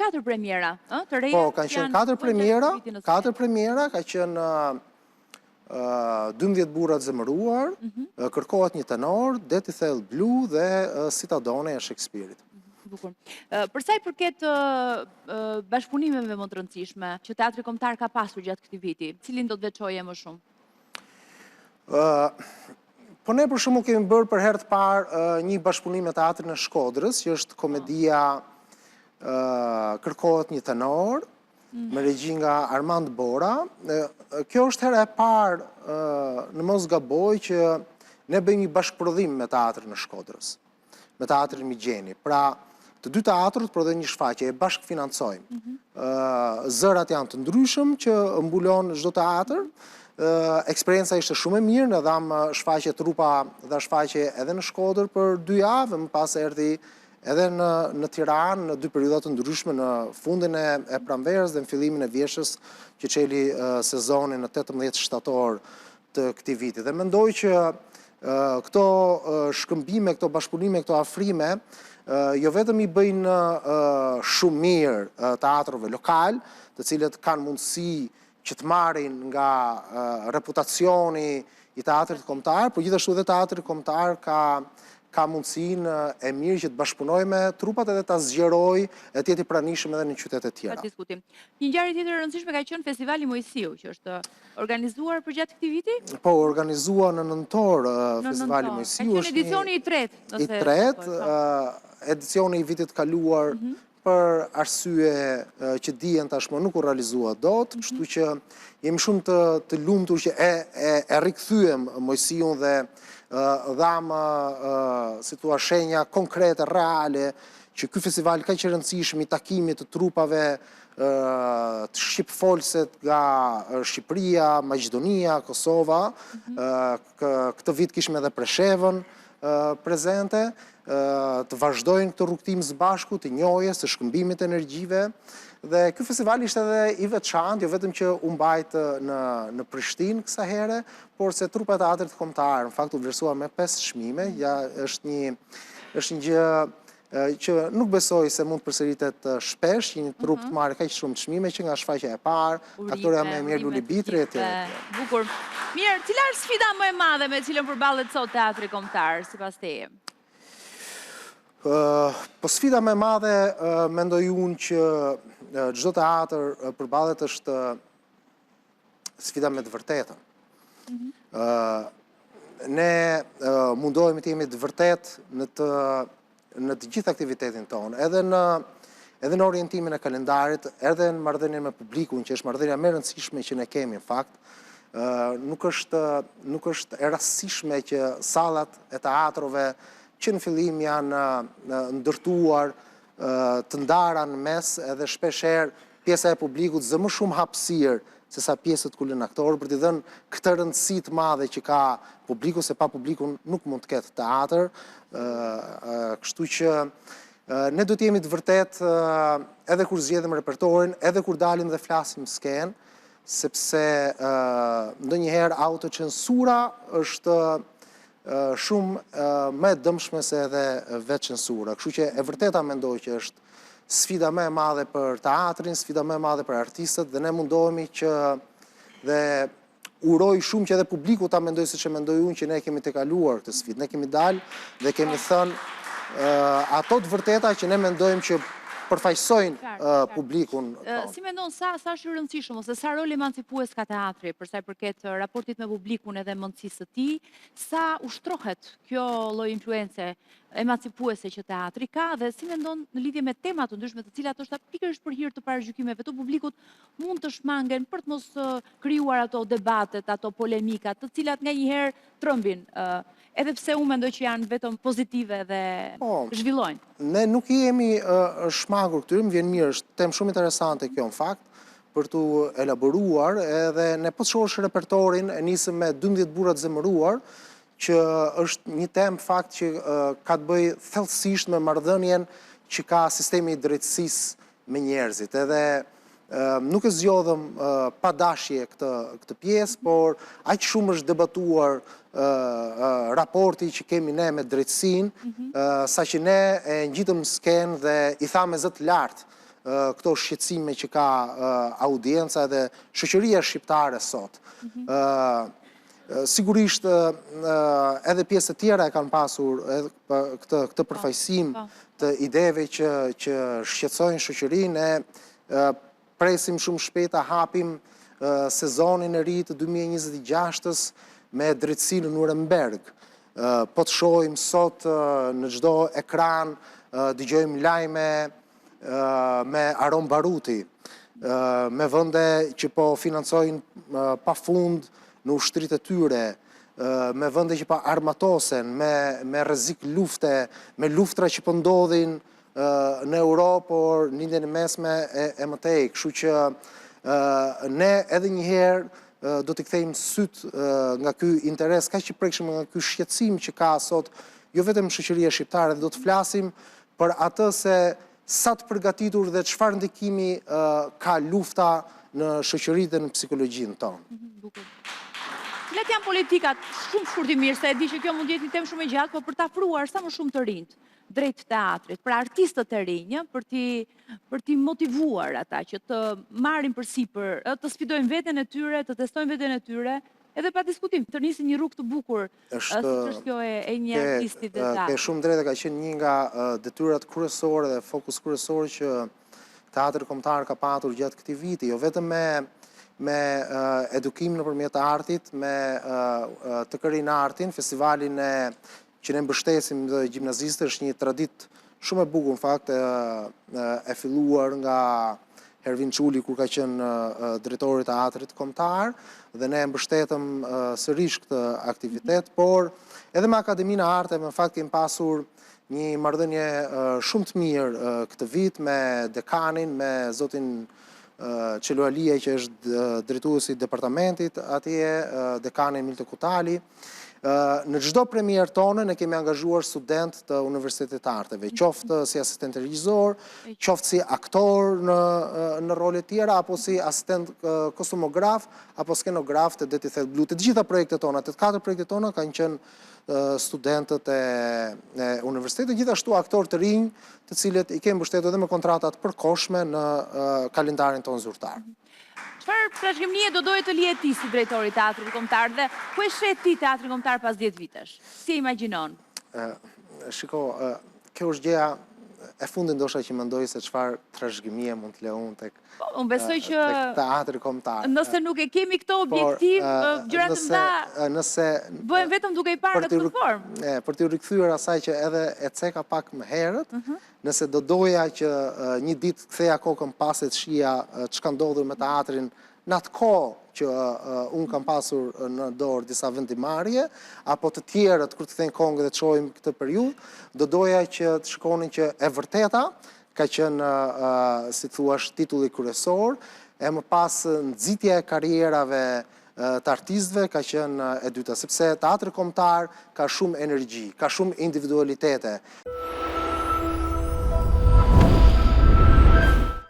4 premiera, të reja. Po, kanë qenë 4 premiera, ka qenë 12 burrat zemëruar, Kërkohet një tenor, Deti thellë blu dhe Citadone e Shakespeare-it. Për sa i përket bashkëpunimeve më të rëndësishme që Teatri Kombëtar ka pasur gjatë këtij viti, cilin do të veçoje më shumë? Po ne për shembull kemi bërë për herë të parë një bashkëpunim me Teatrin e Shkodrës, që është komedia Kërkohet një tenor, me regji nga Armand Bora. Kjo është hera e parë në mos gaboj që ne bëjmë një bashkëprodhim me Teatrin e Shkodrës, me Teatrin Migjeni. Pra, të dy teatrët prodhojnë një shfaqje, e bashkëfinancojmë. Zërat janë të ndryshëm që mbulon çdo teatr. Eksperienca ishte shumë e mirë, ne dham shfaqje trupa dhe shfaqje edhe në Shkodër për 2 javë, më pas erdhi edhe në Tiranë në 2 periudha të ndryshme, në fundin e pranverës dhe në fillimin e vjeshës që çeli sezonin në 18 shtator të këtij viti. Dhe mendoj që këto shkëmbime, këto bashkëpunime, këto afrime jo vetëm i bëjnë shumë mirë teatrove lokal, të cilët kanë mundësi që të marrin nga reputacioni i teatrit kombëtar, por gjithashtu edhe teatri kombëtar ka mundësinë e mirë që të bashkëpunojë me trupat edhe ta zgjerojë e të jetë i pranishëm edhe në qytete të tjera. Pa diskutim. Një ngjarje tjetër e rëndësishme ka qenë Festivali Mojësiu, që është organizuar përgjatë këtij viti? Po, organizuar në nëntor Festivali Mojësiu. Ka qenë edicioni i tretë. I tretë, edicioni i vitit kaluar për arsye që dihen tashmë nuk u realizua dot, kështu që jemi shumë të lumtur që e rikthyem Mojësiun dhe dham si thua shenja konkrete, reale, që ky festival ka që rëndësishëm i takimit të trupave të shqipfolëset nga Shqipëria, Maqedonia, Kosova. Këtë vit kishme edhe Preshevën prezente, të vazhdojnë këtë rrugtim së bashku, të njohjes, të shkëmbimit të energjive. Dhe ky festival ishte edhe i veçantë, jo vetëm që u mbajt në Prishtinë kësa here, por se trupa e teatrit kombëtar, në fakt u vlerësua me 5 çmime. Ja, është një gjë që nuk besoj se mund të përsëritet shpesh, një trup të marrë kaq shumë çmime që nga shfaqja e parë, aktoreja më e mirë Luli Bitri etj. Bukur. Mirë, cila është sfida më e madhe me cilën përballet sot Teatri Kombëtar sipas teje? Po sfida më e madhe mendoj unë që çdo teatr përballet është sfida me të vërtetën. Ne mundohemi të jemi të vërtet në të gjithë aktivitetin tonë, edhe në orientimin e kalendarit, edhe në marrëdhënien me publikun, që është marrëdhënia më e rëndësishme që ne kemi në fakt. Nuk është e rastësishme që sallat e teatrove që në fillim janë ndërtuar të ndara në mes, edhe shpeshherë pjesa e publikut zë më shumë hapësirë se sa pjesët ku lën aktorë, për t'i dhënë këtë rëndësi të madhe që ka publiku, se pa publikun nuk mund të ketë teatr. Kështu që ne do t'jemi të vërtet edhe kur zgjedhim repertorin, edhe kur dalim dhe flasim skenë, sepse ndonjëherë autocensura është shumë më e dëmshme se edhe vetë censura. Kështu që e vërteta mendoj që është sfida më e madhe për teatrin, sfida më e madhe për artistët, dhe ne mundohemi që dhe uroj shumë që edhe publiku ta mendoj siç e mendoj unë që ne kemi tejkaluar këtë sfidë. Ne kemi dalë dhe kemi thënë ato të vërteta që ne mendojmë që përfaqësojnë publikun. Si mendon sa është i rëndësishëm ose sa rol emancipues ka teatri për sa i përket raportit me publikun edhe mundësisë së tij, sa ushtrohet kjo lloj influence emancipuese që teatri ka, dhe si mendon në lidhje me tema të ndryshme të cilat është pikërisht për hir të parajgjykimeve të publikut mund të shmangen për të mos krijuar ato debatet, ato polemikat, të cilat nganjëherë trëmbin, edhe pse unë mendoj që janë vetëm pozitive dhe zhvillojnë. Ne nuk jemi shmangur këtyre, më vjen mirë, është temë shumë interesante kjo në fakt, për t'u elaboruar, edhe ne po të shohësh repertorin, e nisëm me 12 burrat zemëruar, që është një temë fakt që ka të bëjë thellësisht me marrëdhënien që ka sistemi i drejtësisë me njerëzit. Edhe nuk e zgjodhëm pa dashje këtë pjesë, por aq shumë është debatuar raporti që kemi ne me drejtësinë, sa që ne e ngjitëm skenë dhe i thamë zë të lartë këto shqetësime që ka audienca dhe shoqëria shqiptare sot. Sigurisht edhe pjesë të tjera e kanë pasur këtë përfaqësim të ideve që shqetësojnë shoqërinë, e presim shumë shpejt ta hapim sezonin e ri të 2026-s me drejtësi në Nuremberg. Po të shohim sot në çdo ekran, dëgjojmë lajme me aromë baruti, me vende që po financojnë pafund në ushtrit e tyre, me vende që po armatosen, me rrezik lufte, me luftra që po ndodhin në Europë, por në Indjen e Mesme e mëtej. Kështu që ne edhe një herë do t'i kthejmë syt nga ky interes kaq i prekshëm, nga ky shqetësim që ka sot jo vetëm shoqëria shqiptare, do të flasim për atë se sa të përgatitur dhe çfarë ndikimi ka lufta në shoqëri dhe në psikologjinë tonë. Cilat janë politikat shumë shkurtimisht, se e di që kjo mund të jetë një temë shumë e gjatë, por për ta afruar sa më shumë të rinjt drejt teatrit, për artistët e rinj, për t'i motivuar ata që të marrin përsipër, të sfidojnë veten e tyre, të testojnë veten e tyre, edhe pa diskutim, të nisin një rrugë të bukur, siç është kjo e një artisti detaj. Ke shumë drejtë, ka qenë një nga detyrat kryesore dhe fokus kryesor që Teatri Kombëtar ka patur gjatë këtij viti, jo vetëm me edukim nëpërmjet artit, me të kërin artin, festivalin që ne mbështesim dhe gjimnazistë, është një traditë shumë e bukur, në fakt, e filluar nga Hervin Çuli kur ka qenë drejtori i Teatrit Kombëtar, dhe ne mbështetëm sërish këtë aktivitet, por edhe me Akademinë e Arteve, në fakt kemi pasur një marrëdhënie shumë të mirë këtë vit me dekanin, me zotin Qelo Alia, që është drejtuesi i departamentit atje, dekani Milte Kutali. Në çdo premier tonë ne kemi angazhuar student të Universitetit të Arteve, qoftë si asistent regjisor, qoftë si aktor në role tjera, apo si asistent kostumograf, apo skenograf të Deti Thellë Blu. Të gjitha projektet tona, të 4 projektet tona kanë qenë studentët e universitetit, gjithashtu aktorë të rinj, të cilët i kemi mbështetur edhe me kontrata të përkohshme në kalendarin tonë zyrtar. Çfarë trashëgimie do doje të lihet ti si drejtori i Teatrit Kombëtar dhe ku e sheh ti Teatrin Kombëtar pas 10 vitesh? Si e imagjinon? Shiko, kjo është gjëja e fundit ndoshta që mendoj se çfarë trashëgimie mund të lë unë tek unë besoj që Teatri Kombëtar. Nëse nuk e kemi këto objektiv, gjërat të mëdha bëhen vetëm duke i parë në këtë formë. Për t'u rikthyer asaj që edhe e ceka pak më herët, nëse do doja që një ditë ktheja kokën pas e të shija ç'ka ndodhur me teatrin në atë kohë që unë kam pasur në dorë disa vendimarrje, apo të tjerët kur të kthejnë kohën dhe të shohim këtë periudhë, do doja që të shikonin që e vërteta ka qenë, si thuash, titulli kryesor, e më pas nxitja e karrierave të artistëve ka qenë e dyta, sepse Teatri Kombëtar ka shumë energji, ka shumë individualitete.